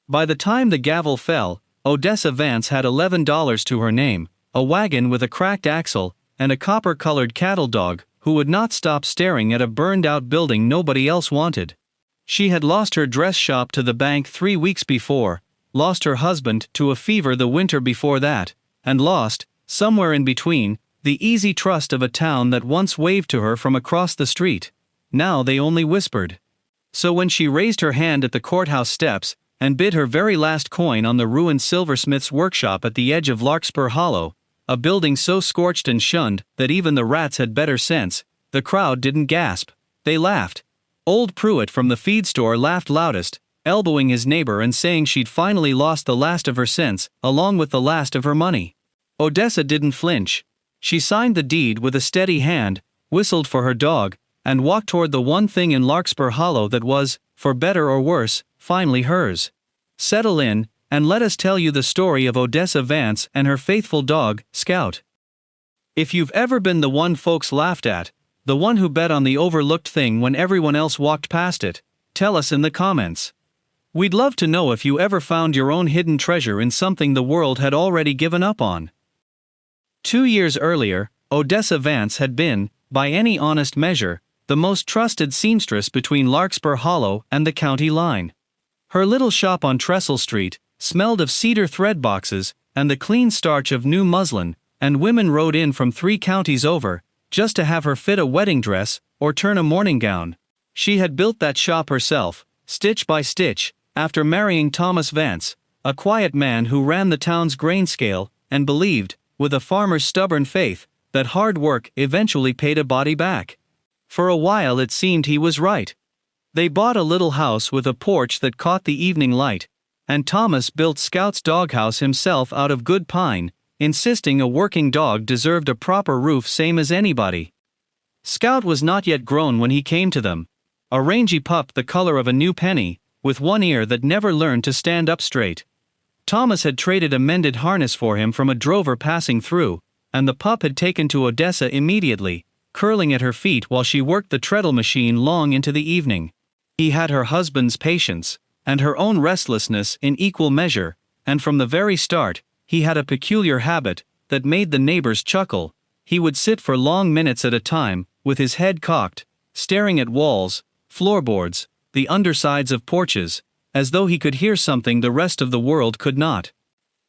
By the time the gavel fell, Odessa Vance had $11 to her name, a wagon with a cracked axle, and a copper-colored cattle dog who would not stop staring at a burned-out building nobody else wanted. She had lost her dress shop to the bank 3 weeks before, lost her husband to a fever the winter before that, and lost, somewhere in between, the easy trust of a town that once waved to her from across the street. Now they only whispered. So when she raised her hand at the courthouse steps, and bid her very last coin on the ruined silversmith's workshop at the edge of Larkspur Hollow, a building so scorched and shunned that even the rats had better sense, the crowd didn't gasp. They laughed. Old Pruitt from the feed store laughed loudest, elbowing his neighbor and saying she'd finally lost the last of her sense, along with the last of her money. Odessa didn't flinch. She signed the deed with a steady hand, whistled for her dog, and walked toward the one thing in Larkspur Hollow that was, for better or worse, finally hers. Settle in, and let us tell you the story of Odessa Vance and her faithful dog, Scout. If you've ever been the one folks laughed at, the one who bet on the overlooked thing when everyone else walked past it, tell us in the comments. We'd love to know if you ever found your own hidden treasure in something the world had already given up on. 2 years earlier, Odessa Vance had been, by any honest measure, the most trusted seamstress between Larkspur Hollow and the county line. Her little shop on Trestle Street smelled of cedar thread boxes and the clean starch of new muslin, and women rode in from 3 counties over, just to have her fit a wedding dress or turn a morning gown. She had built that shop herself, stitch by stitch, after marrying Thomas Vance, a quiet man who ran the town's grain scale, and believed, with a farmer's stubborn faith, that hard work eventually paid a body back. For a while it seemed he was right. They bought a little house with a porch that caught the evening light, and Thomas built Scout's doghouse himself out of good pine, insisting a working dog deserved a proper roof same as anybody. Scout was not yet grown when he came to them, a rangy pup the color of a new penny, with one ear that never learned to stand up straight. Thomas had traded a mended harness for him from a drover passing through, and the pup had taken to Odessa immediately, curling at her feet while she worked the treadle machine long into the evening. He had her husband's patience, and her own restlessness in equal measure, and from the very start, he had a peculiar habit that made the neighbors chuckle. He would sit for long minutes at a time, with his head cocked, staring at walls, floorboards, the undersides of porches, as though he could hear something the rest of the world could not.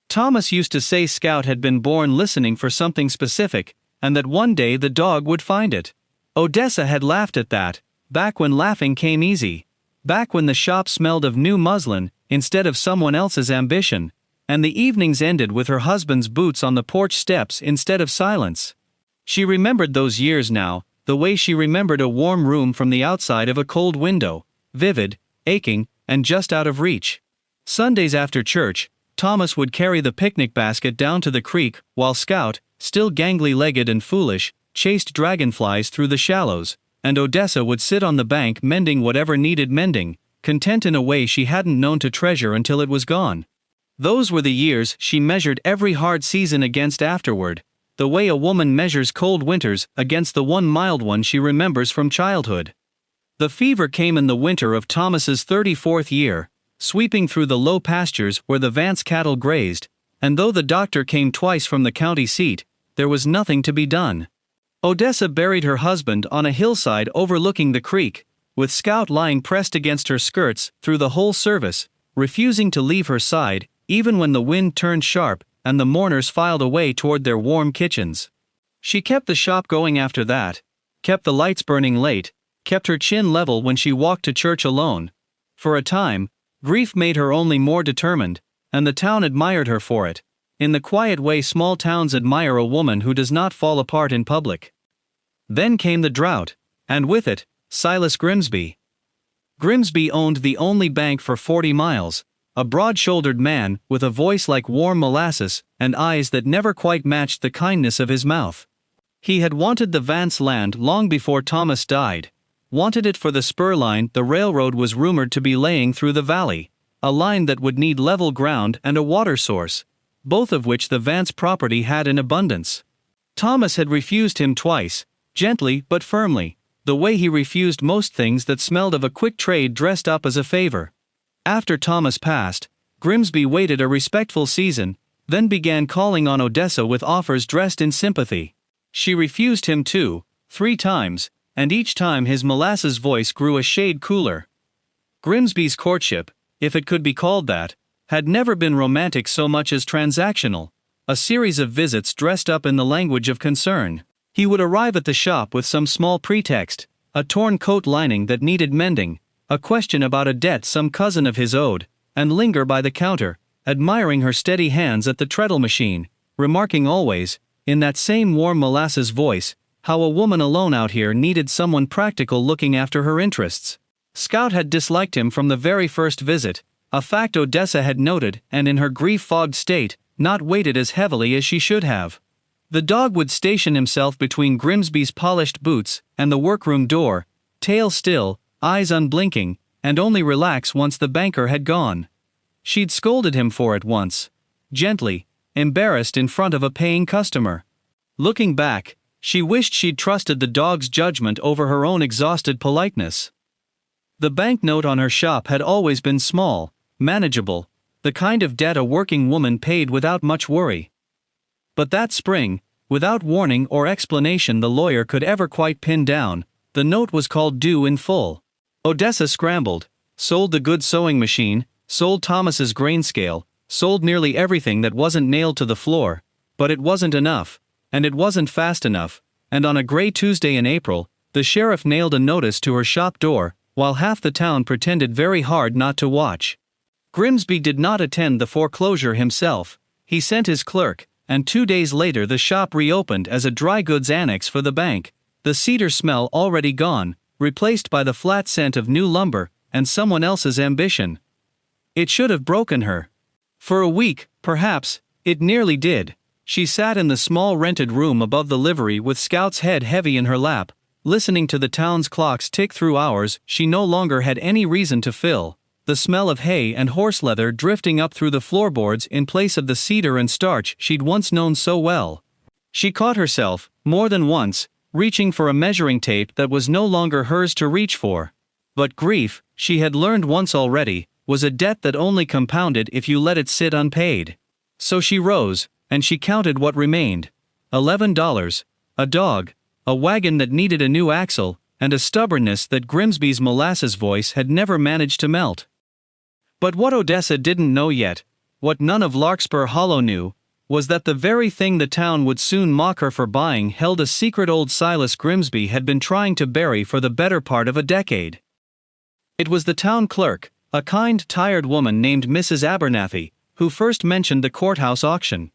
Thomas used to say Scout had been born listening for something specific, and that one day the dog would find it. Odessa had laughed at that, back when laughing came easy, back when the shop smelled of new muslin instead of someone else's ambition, and the evenings ended with her husband's boots on the porch steps instead of silence. She remembered those years now, the way she remembered a warm room from the outside of a cold window, vivid, aching, and just out of reach. Sundays after church, Thomas would carry the picnic basket down to the creek, while Scout, still gangly-legged and foolish, chased dragonflies through the shallows, and Odessa would sit on the bank mending whatever needed mending, content in a way she hadn't known to treasure until it was gone. Those were the years she measured every hard season against afterward, the way a woman measures cold winters against the one mild one she remembers from childhood. The fever came in the winter of Thomas's 34th year, sweeping through the low pastures where the Vance cattle grazed, and though the doctor came twice from the county seat, there was nothing to be done. Odessa buried her husband on a hillside overlooking the creek, with Scout lying pressed against her skirts through the whole service, refusing to leave her side, even when the wind turned sharp and the mourners filed away toward their warm kitchens. She kept the shop going after that, kept the lights burning late, kept her chin level when she walked to church alone. For a time, grief made her only more determined, and the town admired her for it, in the quiet way small towns admire a woman who does not fall apart in public. Then came the drought, and with it, Silas Grimsby. Grimsby owned the only bank for 40 miles, a broad-shouldered man with a voice like warm molasses and eyes that never quite matched the kindness of his mouth. He had wanted the Vance land long before Thomas died, wanted it for the spur line the railroad was rumored to be laying through the valley, a line that would need level ground and a water source, both of which the Vance property had in abundance. Thomas had refused him twice, gently but firmly, the way he refused most things that smelled of a quick trade dressed up as a favor. After Thomas passed, Grimsby waited a respectful season, then began calling on Odessa with offers dressed in sympathy. She refused him 2-3 times, and each time his molasses voice grew a shade cooler. Grimsby's courtship, if it could be called that, had never been romantic so much as transactional, a series of visits dressed up in the language of concern. He would arrive at the shop with some small pretext, a torn coat lining that needed mending, a question about a debt some cousin of his owed, and linger by the counter, admiring her steady hands at the treadle machine, remarking always, in that same warm molasses voice, how a woman alone out here needed someone practical looking after her interests. Scout had disliked him from the very first visit, a fact Odessa had noted and in her grief-fogged state, not weighted as heavily as she should have. The dog would station himself between Grimsby's polished boots and the workroom door, tail still, eyes unblinking, and only relax once the banker had gone. She'd scolded him for it once. Gently, embarrassed in front of a paying customer. Looking back, she wished she'd trusted the dog's judgment over her own exhausted politeness. The banknote on her shop had always been small, manageable, the kind of debt a working woman paid without much worry. But that spring, without warning or explanation the lawyer could ever quite pin down, the note was called due in full. Odessa scrambled, sold the good sewing machine, sold Thomas's grain scale, sold nearly everything that wasn't nailed to the floor, but it wasn't enough, and it wasn't fast enough, and on a gray Tuesday in April, the sheriff nailed a notice to her shop door, while half the town pretended very hard not to watch. Grimsby did not attend the foreclosure himself. He sent his clerk, and 2 days later the shop reopened as a dry goods annex for the bank, the cedar smell already gone, replaced by the flat scent of new lumber and someone else's ambition. It should have broken her. For a week, perhaps, it nearly did. She sat in the small rented room above the livery with Scout's head heavy in her lap, listening to the town's clocks tick through hours she no longer had any reason to fill, the smell of hay and horse leather drifting up through the floorboards in place of the cedar and starch she'd once known so well. She caught herself, more than once, reaching for a measuring tape that was no longer hers to reach for. But grief, she had learned once already, was a debt that only compounded if you let it sit unpaid. So she rose, and she counted what remained. $11, a dog, a wagon that needed a new axle, and a stubbornness that Grimsby's molasses voice had never managed to melt. But what Odessa didn't know yet, what none of Larkspur Hollow knew, was that the very thing the town would soon mock her for buying held a secret old Silas Grimsby had been trying to bury for the better part of a decade. It was the town clerk, a kind, tired woman named Mrs. Abernathy, who first mentioned the courthouse auction.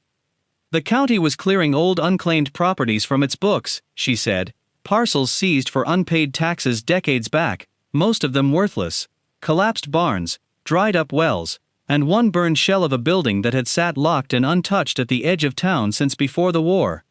The county was clearing old unclaimed properties from its books, she said, parcels seized for unpaid taxes decades back, most of them worthless, collapsed barns, dried-up wells, and one burned shell of a building that had sat locked and untouched at the edge of town since before the war.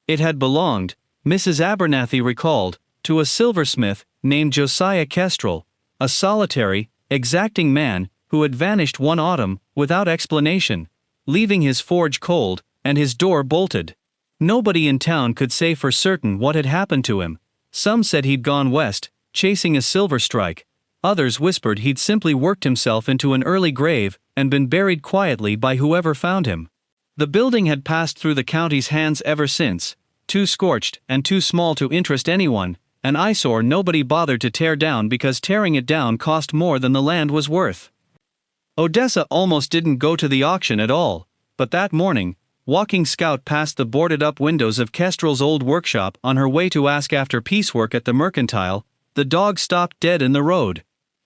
It had belonged, Mrs. Abernathy recalled, to a silversmith named Josiah Kestrel, a solitary, exacting man who had vanished one autumn, without explanation, leaving his forge cold, and his door bolted. Nobody in town could say for certain what had happened to him. Some said he'd gone west, chasing a silver strike. Others whispered he'd simply worked himself into an early grave and been buried quietly by whoever found him. The building had passed through the county's hands ever since, too scorched and too small to interest anyone, an eyesore nobody bothered to tear down because tearing it down cost more than the land was worth. Odessa almost didn't go to the auction at all, but that morning, walking Scout past the boarded-up windows of Kestrel's old workshop on her way to ask after piecework at the Mercantile, the dog stopped dead in the road.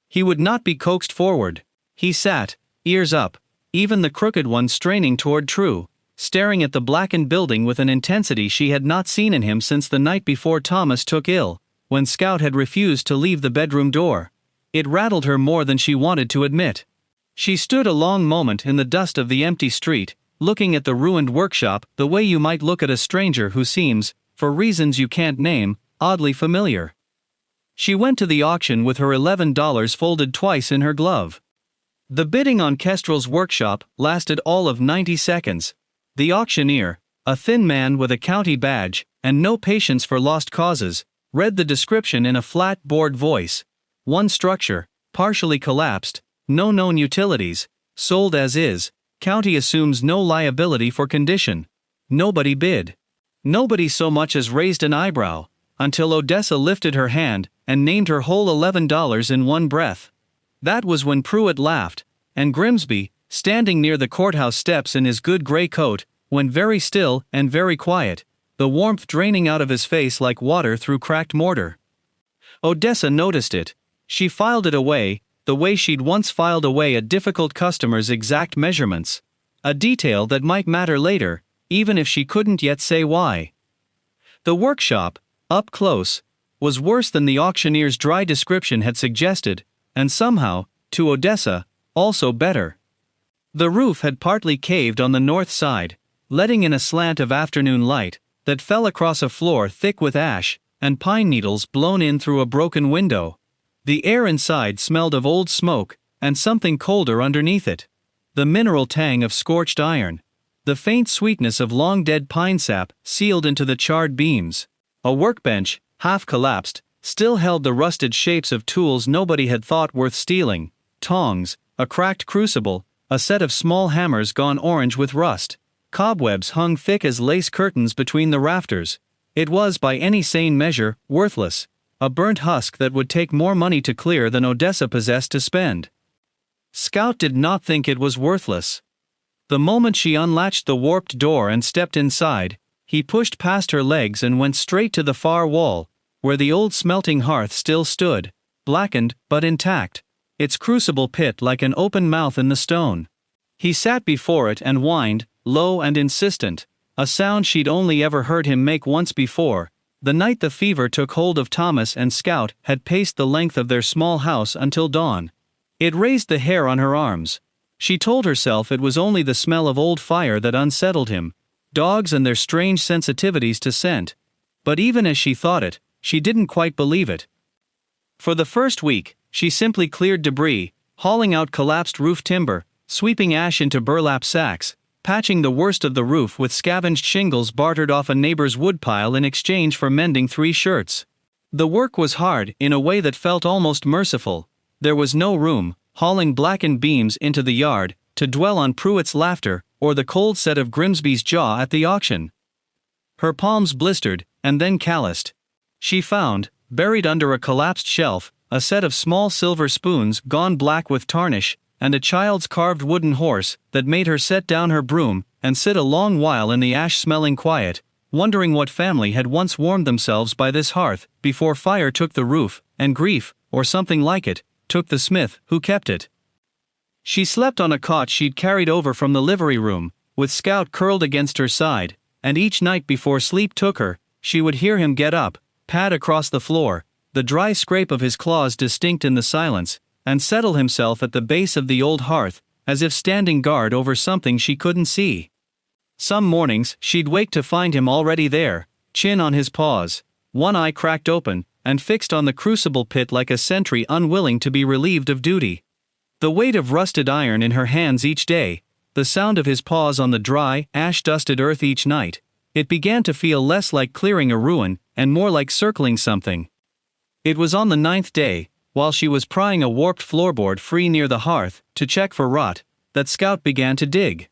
He would not be coaxed forward. He sat, ears up, even the crooked one straining toward True, staring at the blackened building with an intensity she had not seen in him since the night before Thomas took ill, when Scout had refused to leave the bedroom door. It rattled her more than she wanted to admit. She stood a long moment in the dust of the empty street, looking at the ruined workshop the way you might look at a stranger who seems, for reasons you can't name, oddly familiar. She went to the auction with her $11 folded twice in her glove. The bidding on Kestrel's workshop lasted all of 90 seconds. The auctioneer, a thin man with a county badge, and no patience for lost causes, read the description in a flat, bored voice. One structure, partially collapsed, no known utilities, sold as is, county assumes no liability for condition. Nobody bid. Nobody so much as raised an eyebrow, until Odessa lifted her hand and named her whole $11 in one breath. That was when Pruitt laughed, and Grimsby, standing near the courthouse steps in his good gray coat, went very still and very quiet, the warmth draining out of his face like water through cracked mortar. Odessa noticed it. She filed it away, the way she'd once filed away a difficult customer's exact measurements. A detail that might matter later, even if she couldn't yet say why. The workshop, up close, was worse than the auctioneer's dry description had suggested, and somehow, to Odessa, also better. The roof had partly caved on the north side, letting in a slant of afternoon light that fell across a floor thick with ash and pine needles blown in through a broken window. The air inside smelled of old smoke and something colder underneath it. The mineral tang of scorched iron. The faint sweetness of long-dead pine sap sealed into the charred beams. A workbench, half collapsed, still held the rusted shapes of tools nobody had thought worth stealing: tongs, a cracked crucible, a set of small hammers gone orange with rust. Cobwebs hung thick as lace curtains between the rafters. It was, by any sane measure, worthless. A burnt husk that would take more money to clear than Odessa possessed to spend. Scout did not think it was worthless. The moment she unlatched the warped door and stepped inside, he pushed past her legs and went straight to the far wall, where the old smelting hearth still stood, blackened but intact, its crucible pit like an open mouth in the stone. He sat before it and whined, low and insistent, a sound she'd only ever heard him make once before, the night the fever took hold of Thomas and Scout had paced the length of their small house until dawn. It raised the hair on her arms. She told herself it was only the smell of old fire that unsettled him, dogs and their strange sensitivities to scent. But even as she thought it, she didn't quite believe it. For the first week, she simply cleared debris, hauling out collapsed roof timber, sweeping ash into burlap sacks, patching the worst of the roof with scavenged shingles bartered off a neighbor's woodpile in exchange for mending 3 shirts. The work was hard in a way that felt almost merciful. There was no room, hauling blackened beams into the yard, to dwell on Pruitt's laughter or the cold set of Grimsby's jaw at the auction. Her palms blistered, and then calloused. She found, buried under a collapsed shelf, a set of small silver spoons gone black with tarnish, and a child's carved wooden horse that made her set down her broom and sit a long while in the ash-smelling quiet, wondering what family had once warmed themselves by this hearth before fire took the roof, and grief, or something like it, took the smith who kept it. She slept on a cot she'd carried over from the livery room, with Scout curled against her side, and each night before sleep took her, she would hear him get up, pad across the floor, the dry scrape of his claws distinct in the silence, and settle himself at the base of the old hearth, as if standing guard over something she couldn't see. Some mornings she'd wake to find him already there, chin on his paws, one eye cracked open, and fixed on the crucible pit like a sentry unwilling to be relieved of duty. The weight of rusted iron in her hands each day, the sound of his paws on the dry, ash-dusted earth each night, it began to feel less like clearing a ruin and more like circling something. It was on the 9th day, while she was prying a warped floorboard free near the hearth to check for rot, that Scout began to dig.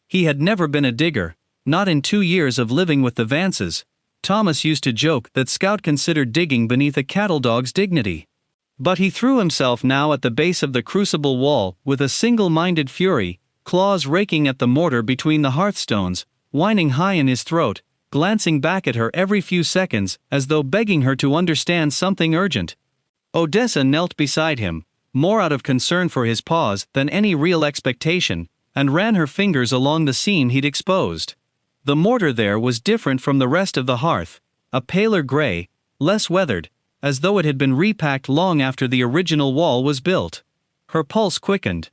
He had never been a digger, not in 2 years of living with the Vances. Thomas used to joke that Scout considered digging beneath a cattle dog's dignity. But he threw himself now at the base of the crucible wall with a single-minded fury, claws raking at the mortar between the hearthstones, whining high in his throat, glancing back at her every few seconds as though begging her to understand something urgent. Odessa knelt beside him, more out of concern for his paws than any real expectation, and ran her fingers along the seam he'd exposed. The mortar there was different from the rest of the hearth, a paler gray, less weathered, as though it had been repacked long after the original wall was built. Her pulse quickened.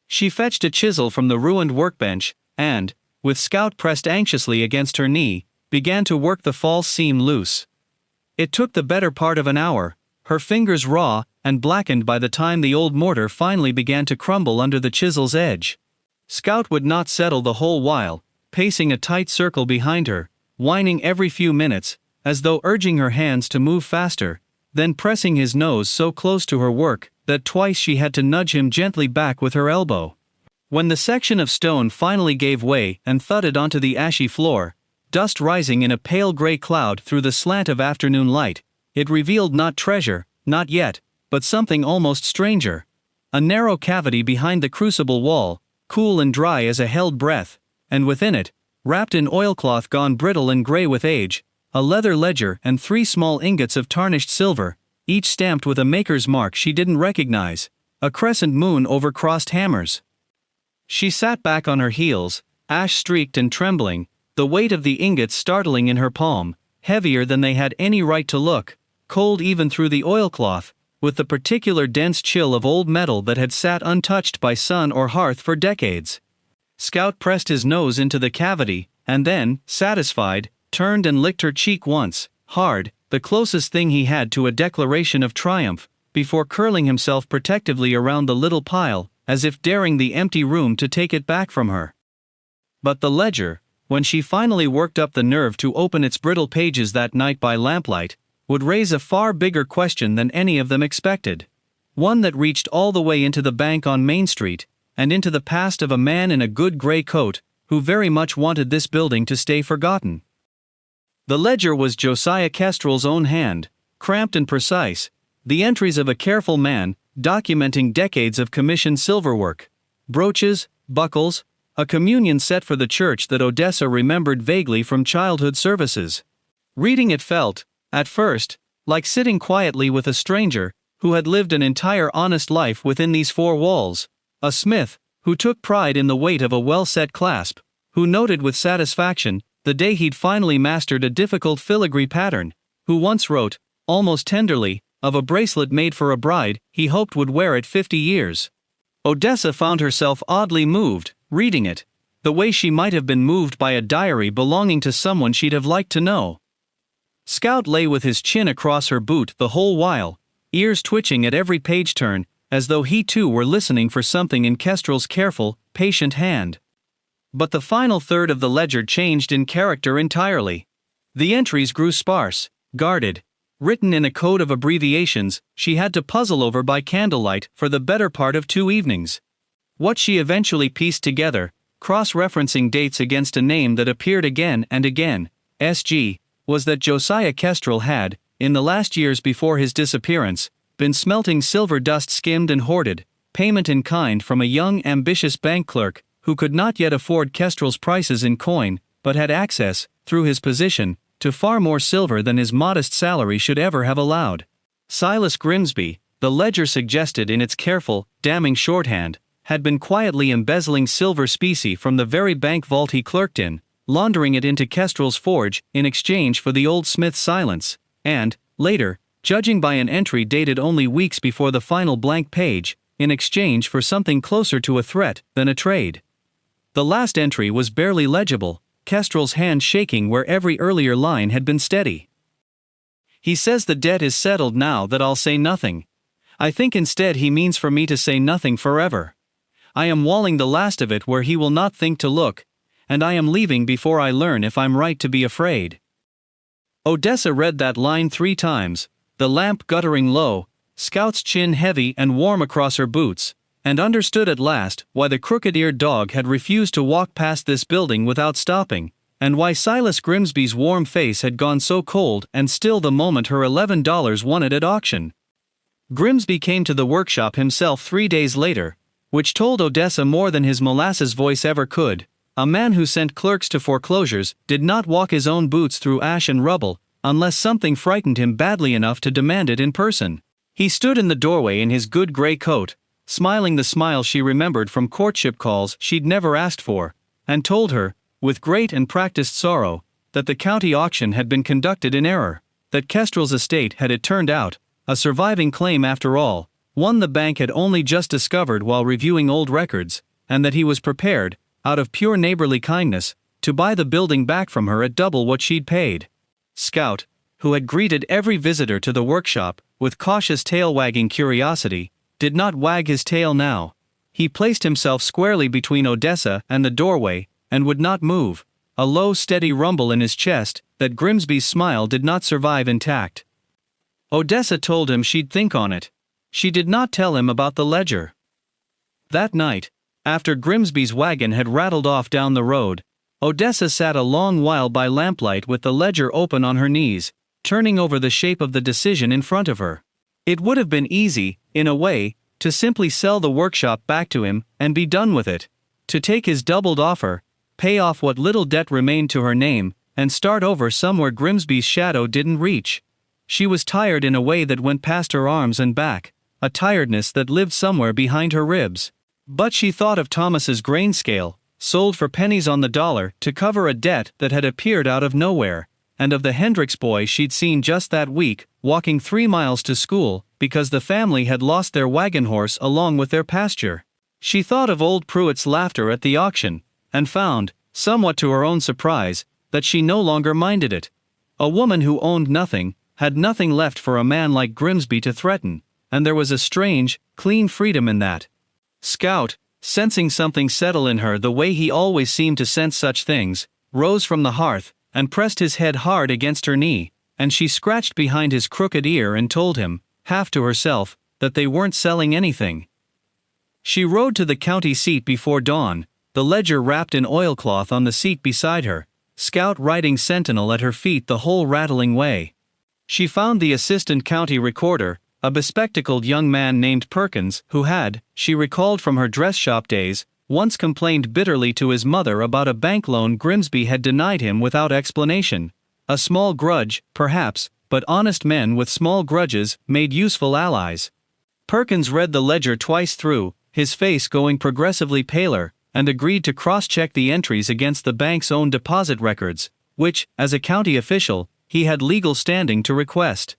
She fetched a chisel from the ruined workbench, and, with Scout pressed anxiously against her knee, began to work the false seam loose. It took the better part of an hour, her fingers raw and blackened by the time the old mortar finally began to crumble under the chisel's edge. Scout would not settle the whole while, pacing a tight circle behind her, whining every few minutes, as though urging her hands to move faster, then pressing his nose so close to her work that twice she had to nudge him gently back with her elbow. When the section of stone finally gave way and thudded onto the ashy floor, dust rising in a pale gray cloud through the slant of afternoon light, it revealed not treasure, not yet, but something almost stranger. A narrow cavity behind the crucible wall, cool and dry as a held breath, and within it, wrapped in oilcloth gone brittle and gray with age, a leather ledger and 3 small ingots of tarnished silver, each stamped with a maker's mark she didn't recognize, a crescent moon over crossed hammers. She sat back on her heels, ash-streaked and trembling, the weight of the ingots startling in her palm, heavier than they had any right to look, cold even through the oilcloth, with the particular dense chill of old metal that had sat untouched by sun or hearth for decades. Scout pressed his nose into the cavity, and then, satisfied, turned and licked her cheek once, hard, the closest thing he had to a declaration of triumph, before curling himself protectively around the little pile, as if daring the empty room to take it back from her. But the ledger, when she finally worked up the nerve to open its brittle pages that night by lamplight, would raise a far bigger question than any of them expected. One that reached all the way into the bank on Main Street, and into the past of a man in a good gray coat, who very much wanted this building to stay forgotten. The ledger was Josiah Kestrel's own hand, cramped and precise, the entries of a careful man, documenting decades of commissioned silverwork, brooches, buckles, a communion set for the church that Odessa remembered vaguely from childhood services. Reading it felt, at first, like sitting quietly with a stranger, who had lived an entire honest life within these 4 walls, a smith, who took pride in the weight of a well-set clasp, who noted with satisfaction, the day he'd finally mastered a difficult filigree pattern, who once wrote, almost tenderly, of a bracelet made for a bride he hoped would wear it 50 years. Odessa found herself oddly moved, reading it, the way she might have been moved by a diary belonging to someone she'd have liked to know. Scout lay with his chin across her boot the whole while, ears twitching at every page turn, as though he too were listening for something in Kestrel's careful, patient hand. But the final third of the ledger changed in character entirely. The entries grew sparse, guarded, written in a code of abbreviations she had to puzzle over by candlelight for the better part of 2 evenings. What she eventually pieced together, cross-referencing dates against a name that appeared again and again, SG, was that Josiah Kestrel had, in the last years before his disappearance, been smelting silver dust skimmed and hoarded, payment in kind from a young ambitious bank clerk, who could not yet afford Kestrel's prices in coin, but had access, through his position, to far more silver than his modest salary should ever have allowed. Silas Grimsby, the ledger suggested in its careful, damning shorthand, had been quietly embezzling silver specie from the very bank vault he clerked in, laundering it into Kestrel's forge in exchange for the old smith's silence, and, later, judging by an entry dated only weeks before the final blank page, in exchange for something closer to a threat than a trade. The last entry was barely legible, Kestrel's hand shaking where every earlier line had been steady. He says the debt is settled now that I'll say nothing. I think instead he means for me to say nothing forever. I am walling the last of it where he will not think to look, and I am leaving before I learn if I'm right to be afraid. Odessa read that line 3 times, the lamp guttering low, Scout's chin heavy and warm across her boots, and understood at last why the crooked-eared dog had refused to walk past this building without stopping, and why Silas Grimsby's warm face had gone so cold and still the moment her $11 won it at auction. Grimsby came to the workshop himself 3 days later, which told Odessa more than his molasses voice ever could. A man who sent clerks to foreclosures did not walk his own boots through ash and rubble, unless something frightened him badly enough to demand it in person. He stood in the doorway in his good gray coat, smiling the smile she remembered from courtship calls she'd never asked for, and told her, with great and practiced sorrow, that the county auction had been conducted in error, that Kestrel's estate had, it turned out, a surviving claim after all, one the bank had only just discovered while reviewing old records, and that he was prepared, out of pure neighborly kindness, to buy the building back from her at double what she'd paid. Scout, who had greeted every visitor to the workshop with cautious tail-wagging curiosity, did not wag his tail now. He placed himself squarely between Odessa and the doorway, and would not move, a low steady rumble in his chest that Grimsby's smile did not survive intact. Odessa told him she'd think on it. She did not tell him about the ledger. That night, After Grimsby's wagon had rattled off down the road, Odessa sat a long while by lamplight with the ledger open on her knees, turning over the shape of the decision in front of her. It would have been easy, in a way, to simply sell the workshop back to him and be done with it. To take his doubled offer, pay off what little debt remained to her name, and start over somewhere Grimsby's shadow didn't reach. She was tired in a way that went past her arms and back, a tiredness that lived somewhere behind her ribs. But she thought of Thomas's grain scale, sold for pennies on the dollar to cover a debt that had appeared out of nowhere, and of the Hendricks boy she'd seen just that week, walking 3 miles to school, because the family had lost their wagon horse along with their pasture. She thought of old Pruitt's laughter at the auction, and found, somewhat to her own surprise, that she no longer minded it. A woman who owned nothing, had nothing left for a man like Grimsby to threaten, and there was a strange, clean freedom in that. Scout, sensing something settle in her the way he always seemed to sense such things, rose from the hearth, and pressed his head hard against her knee, and she scratched behind his crooked ear and told him, half to herself, that they weren't selling anything. She rode to the county seat before dawn, the ledger wrapped in oilcloth on the seat beside her, Scout riding sentinel at her feet the whole rattling way. She found the assistant county recorder, a bespectacled young man named Perkins, who had, she recalled from her dress shop days, once complained bitterly to his mother about a bank loan Grimsby had denied him without explanation. A small grudge, perhaps, but honest men with small grudges made useful allies. Perkins read the ledger twice through, his face going progressively paler, and agreed to cross-check the entries against the bank's own deposit records, which, as a county official, he had legal standing to request.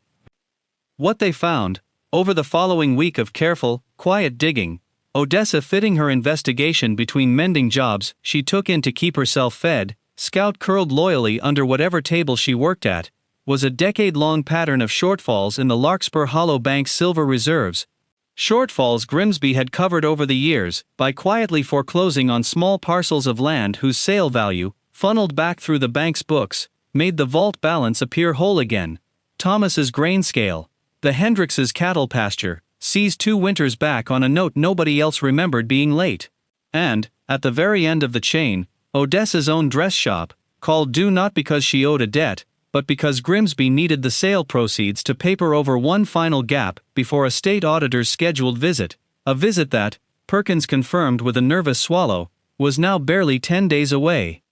What they found, over the following week of careful, quiet digging, Odessa fitting her investigation between mending jobs she took in to keep herself fed, Scout curled loyally under whatever table she worked at, was a decade-long pattern of shortfalls in the Larkspur Hollow Bank's silver reserves. Shortfalls Grimsby had covered over the years, by quietly foreclosing on small parcels of land whose sale value, funneled back through the bank's books, made the vault balance appear whole again. Thomas's grain scale, the Hendrickses' cattle pasture, seized 2 winters back on a note nobody else remembered being late. And, at the very end of the chain, Odessa's own dress shop, called due not because she owed a debt, but because Grimsby needed the sale proceeds to paper over one final gap before a state auditor's scheduled visit, a visit that, Perkins confirmed with a nervous swallow, was now barely 10 days away.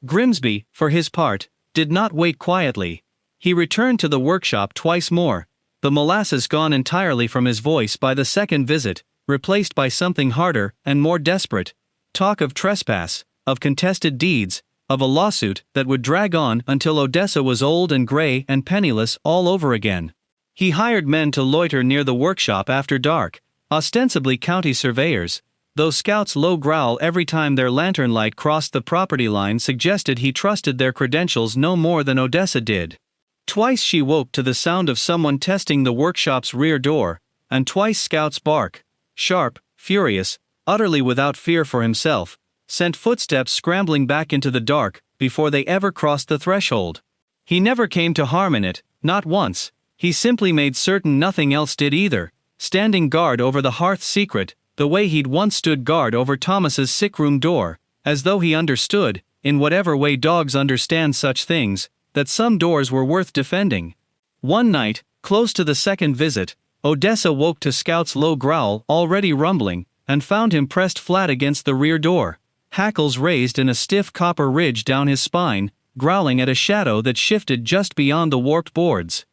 Grimsby, for his part, did not wait quietly. He returned to the workshop twice more, the molasses gone entirely from his voice by the second visit, replaced by something harder and more desperate. Talk of trespass, of contested deeds, of a lawsuit that would drag on until Odessa was old and gray and penniless all over again. He hired men to loiter near the workshop after dark, ostensibly county surveyors, though Scout's low growl every time their lantern light crossed the property line suggested he trusted their credentials no more than Odessa did. Twice she woke to the sound of someone testing the workshop's rear door, and twice Scout's bark, sharp, furious, utterly without fear for himself, sent footsteps scrambling back into the dark before they ever crossed the threshold. He never came to harm in it, not once. He simply made certain nothing else did either, standing guard over the hearth secret, the way he'd once stood guard over Thomas's sickroom door, as though he understood, in whatever way dogs understand such things, that some doors were worth defending. One night, close to the second visit, Odessa woke to Scout's low growl already rumbling, and found him pressed flat against the rear door, hackles raised in a stiff copper ridge down his spine, growling at a shadow that shifted just beyond the warped boards.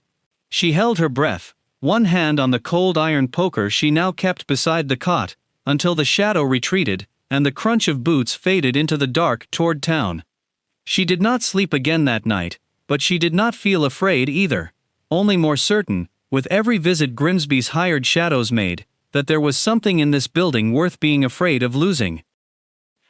She held her breath, one hand on the cold iron poker she now kept beside the cot, until the shadow retreated, and the crunch of boots faded into the dark toward town. She did not sleep again that night, but she did not feel afraid either, only more certain, with every visit Grimsby's hired shadows made, that there was something in this building worth being afraid of losing.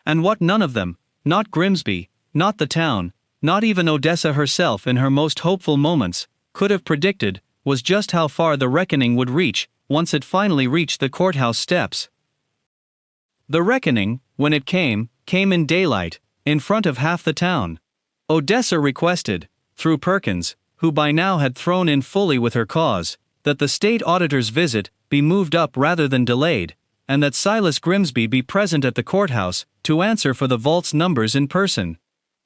And what none of them, not Grimsby, not the town, not even Odessa herself in her most hopeful moments, could have predicted, was just how far the reckoning would reach, once it finally reached the courthouse steps. The reckoning, when it came in daylight, in front of half the town. Odessa requested, through Perkins, who by now had thrown in fully with her cause, that the state auditor's visit be moved up rather than delayed, and that Silas Grimsby be present at the courthouse, to answer for the vault's numbers in person.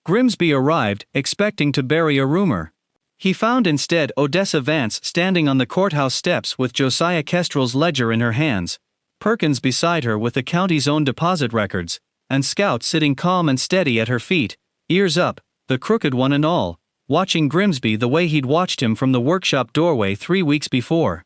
Grimsby arrived, expecting to bury a rumor. He found instead Odessa Vance standing on the courthouse steps with Josiah Kestrel's ledger in her hands, Perkins beside her with the county's own deposit records, and Scout sitting calm and steady at her feet, ears up, the crooked one and all, watching Grimsby the way he'd watched him from the workshop doorway 3 weeks before.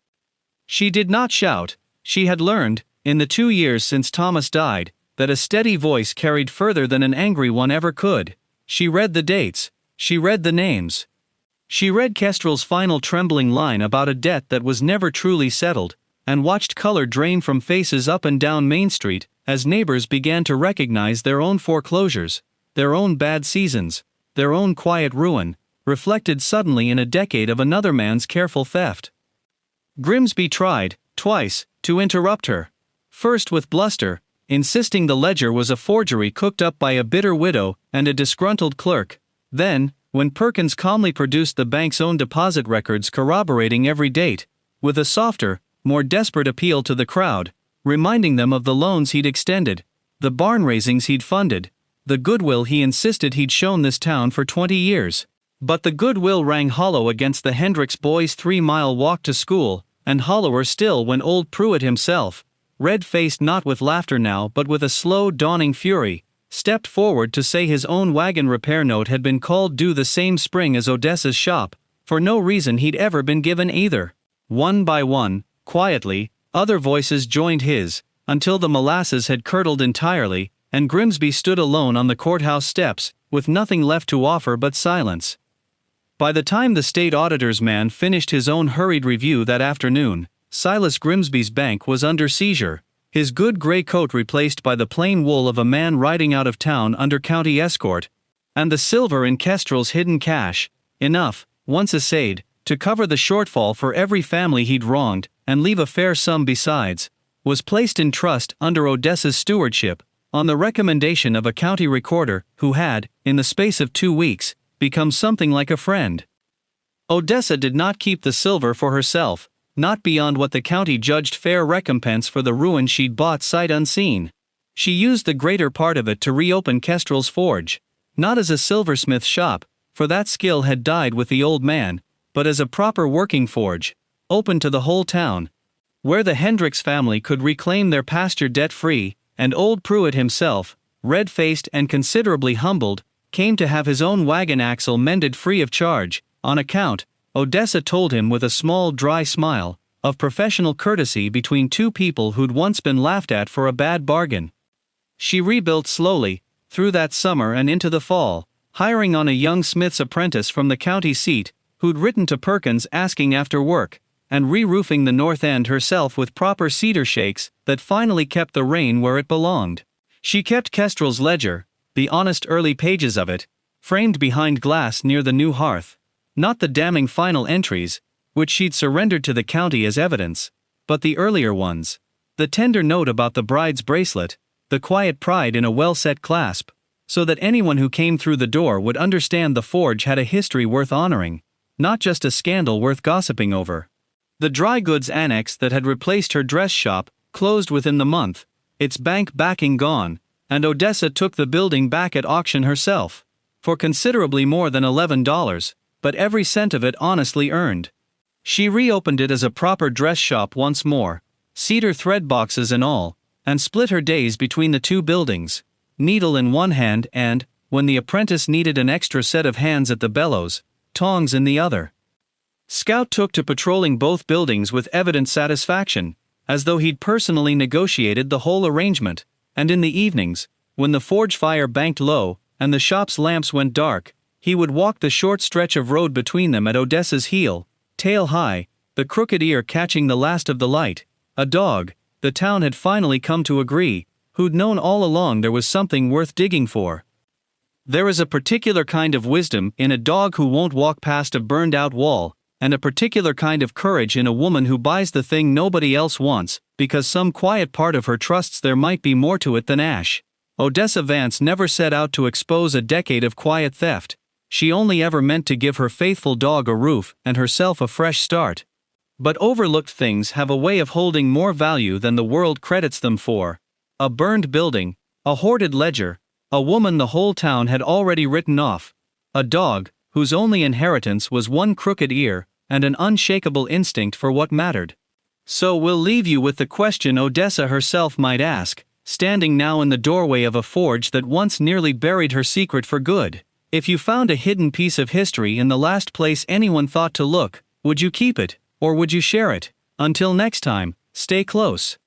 She did not shout. She had learned, in the 2 years since Thomas died, that a steady voice carried further than an angry one ever could. She read the dates. She read the names. She read Kestrel's final trembling line about a debt that was never truly settled, and watched color drain from faces up and down Main Street as neighbors began to recognize their own foreclosures, their own bad seasons, their own quiet ruin, reflected suddenly in a decade of another man's careful theft. Grimsby tried, twice, to interrupt her. First with bluster, insisting the ledger was a forgery cooked up by a bitter widow and a disgruntled clerk. Then, when Perkins calmly produced the bank's own deposit records corroborating every date, with a softer, more desperate appeal to the crowd, reminding them of the loans he'd extended, the barn raisings he'd funded, the goodwill he insisted he'd shown this town for 20 years. But the goodwill rang hollow against the Hendricks boys' 3-mile walk to school, and hollower still when old Pruitt himself, red-faced not with laughter now but with a slow dawning fury, stepped forward to say his own wagon repair note had been called due the same spring as Odessa's shop, for no reason he'd ever been given either. One by one, quietly, other voices joined his, until the molasses had curdled entirely, and Grimsby stood alone on the courthouse steps, with nothing left to offer but silence. By the time the state auditor's man finished his own hurried review that afternoon, Silas Grimsby's bank was under seizure, his good gray coat replaced by the plain wool of a man riding out of town under county escort, and the silver in Kestrel's hidden cash, enough, once assayed, to cover the shortfall for every family he'd wronged, and leave a fair sum besides, was placed in trust under Odessa's stewardship, on the recommendation of a county recorder who had, in the space of 2 weeks, become something like a friend. Odessa did not keep the silver for herself, not beyond what the county judged fair recompense for the ruin she'd bought sight unseen. She used the greater part of it to reopen Kestrel's forge, not as a silversmith shop, for that skill had died with the old man, but as a proper working forge, open to the whole town, where the Hendricks family could reclaim their pasture debt-free, and old Pruitt himself, red-faced and considerably humbled, came to have his own wagon axle mended free of charge, on account, Odessa told him with a small dry smile, of professional courtesy between two people who'd once been laughed at for a bad bargain. She rebuilt slowly, through that summer and into the fall, hiring on a young smith's apprentice from the county seat, who'd written to Perkins asking after work, and re-roofing the north end herself with proper cedar shakes that finally kept the rain where it belonged. She kept Kestrel's ledger, the honest early pages of it, framed behind glass near the new hearth. Not the damning final entries, which she'd surrendered to the county as evidence, but the earlier ones. The tender note about the bride's bracelet, the quiet pride in a well-set clasp, so that anyone who came through the door would understand the forge had a history worth honoring, not just a scandal worth gossiping over. The dry goods annex that had replaced her dress shop closed within the month, its bank backing gone, and Odessa took the building back at auction herself, for considerably more than $11, but every cent of it honestly earned. She reopened it as a proper dress shop once more, cedar thread boxes and all, and split her days between the two buildings, needle in one hand and, when the apprentice needed an extra set of hands at the bellows, tongs in the other. Scout took to patrolling both buildings with evident satisfaction, as though he'd personally negotiated the whole arrangement, and in the evenings, when the forge fire banked low, and the shop's lamps went dark, he would walk the short stretch of road between them at Odessa's heel, tail high, the crooked ear catching the last of the light. A dog, the town had finally come to agree, who'd known all along there was something worth digging for. There is a particular kind of wisdom in a dog who won't walk past a burned-out wall, and a particular kind of courage in a woman who buys the thing nobody else wants, because some quiet part of her trusts there might be more to it than ash. Odessa Vance never set out to expose a decade of quiet theft. She only ever meant to give her faithful dog a roof and herself a fresh start. But overlooked things have a way of holding more value than the world credits them for. A burned building, a hoarded ledger, a woman the whole town had already written off, a dog, whose only inheritance was one crooked ear, and an unshakable instinct for what mattered. So we'll leave you with the question Odessa herself might ask, standing now in the doorway of a forge that once nearly buried her secret for good. If you found a hidden piece of history in the last place anyone thought to look, would you keep it, or would you share it? Until next time, stay close.